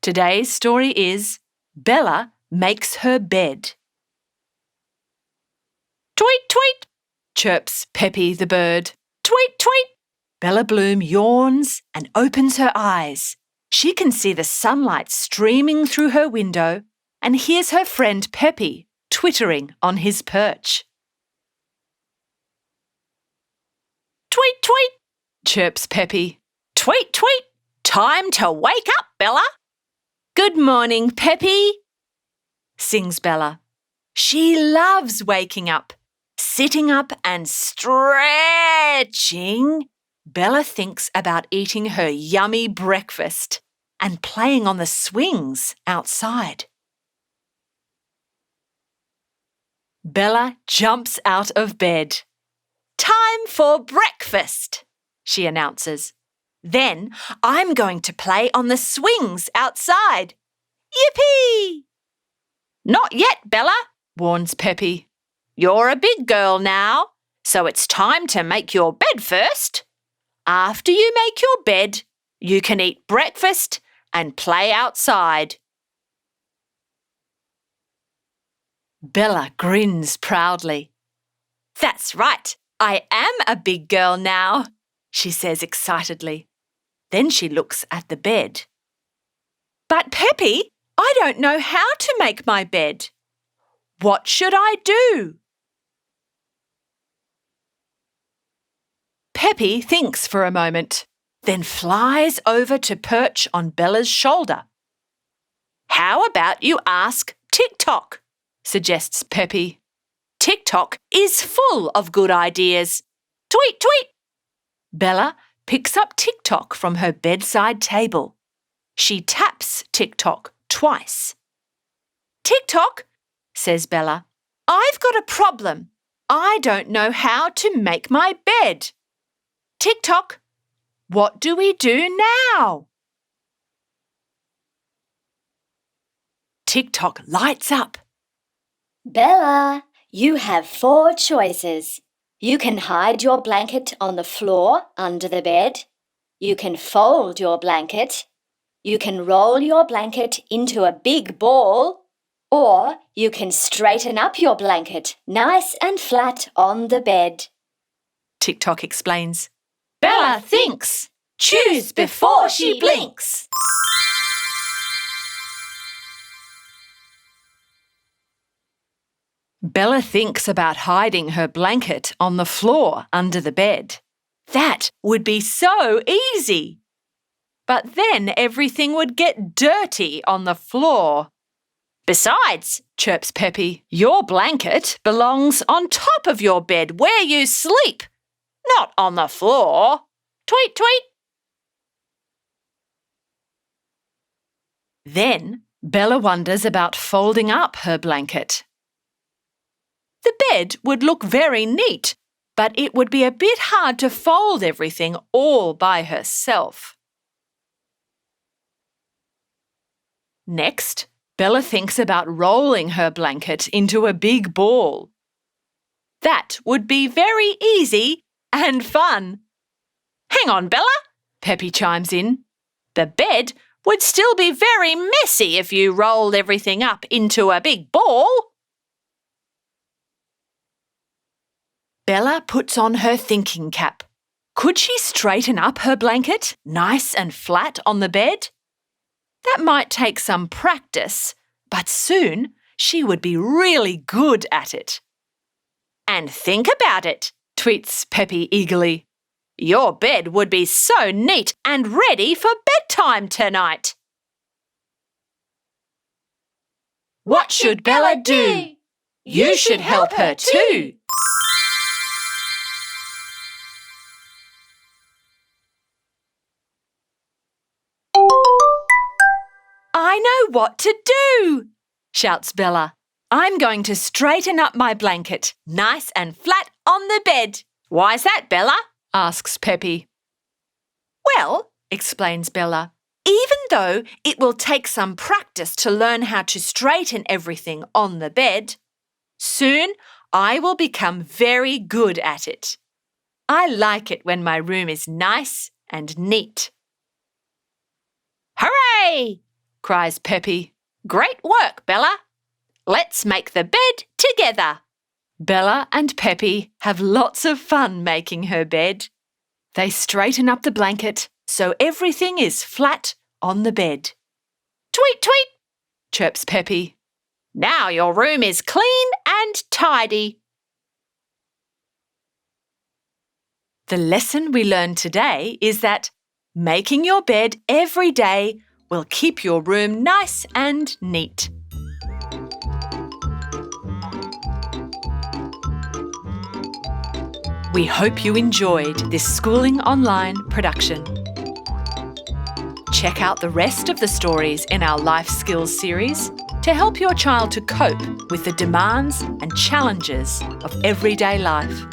Today's story is Bella Makes Her Bed. Tweet, tweet, chirps Pepe the bird. Tweet, tweet. Bella Bloom yawns and opens her eyes. She can see the sunlight streaming through her window and hears her friend Pepe twittering on his perch. Tweet, tweet, chirps Pepe. Tweet, tweet. Time to wake up, Bella. Good morning, Pepe, sings Bella. She loves waking up, sitting up and stretching. Bella thinks about eating her yummy breakfast and playing on the swings outside. Bella jumps out of bed. Time for breakfast, she announces. Then I'm going to play on the swings outside. Yippee! Not yet, Bella, warns Pepe. You're a big girl now, so it's time to make your bed first. After you make your bed, you can eat breakfast and play outside. Bella grins proudly. That's right, I am a big girl now, she says excitedly. Then she looks at the bed. But Pepe, I don't know how to make my bed. What should I do? Pepe thinks for a moment, then flies over to perch on Bella's shoulder. How about you ask Tick-Tock, suggests Pepe. Tick-Tock is full of good ideas. Tweet, tweet! Bella picks up Tick-Tock from her bedside table. She taps Tick-Tock twice. Tick-Tock, says Bella, I've got a problem. I don't know how to make my bed. Tick-Tock, what do we do now? Tick-Tock lights up. Bella, you have 4 choices. You can hide your blanket on the floor under the bed. You can fold your blanket. You can roll your blanket into a big ball. Or you can straighten up your blanket nice and flat on the bed. Tick-Tock explains. Bella thinks. Choose before she blinks. Bella thinks about hiding her blanket on the floor under the bed. That would be so easy. But then everything would get dirty on the floor. Besides, chirps Pepe, your blanket belongs on top of your bed where you sleep, not on the floor. Tweet, tweet. Then Bella wonders about folding up her blanket. The bed would look very neat, but it would be a bit hard to fold everything all by herself. Next, Bella thinks about rolling her blanket into a big ball. That would be very easy and fun. Hang on, Bella, Pepe chimes in. The bed would still be very messy if you rolled everything up into a big ball. Bella puts on her thinking cap. Could she straighten up her blanket nice and flat on the bed? That might take some practice, but soon she would be really good at it. And think about it, tweets Pepe eagerly. Your bed would be so neat and ready for bedtime tonight. What should Bella do? You should help her too. I know what to do, shouts Bella. I'm going to straighten up my blanket, nice and flat on the bed. Why's that, Bella? Asks Pepe. Well, explains Bella, even though it will take some practice to learn how to straighten everything on the bed, soon I will become very good at it. I like it when my room is nice and neat. Hooray! cries Pepe. Great work, Bella. Let's make the bed together. Bella and Pepe have lots of fun making her bed. They straighten up the blanket so everything is flat on the bed. Tweet, tweet, chirps Pepe. Now your room is clean and tidy. The lesson we learned today is that making your bed every day will keep your room nice and neat. We hope you enjoyed this Schooling Online production. Check out the rest of the stories in our Life Skills series to help your child to cope with the demands and challenges of everyday life.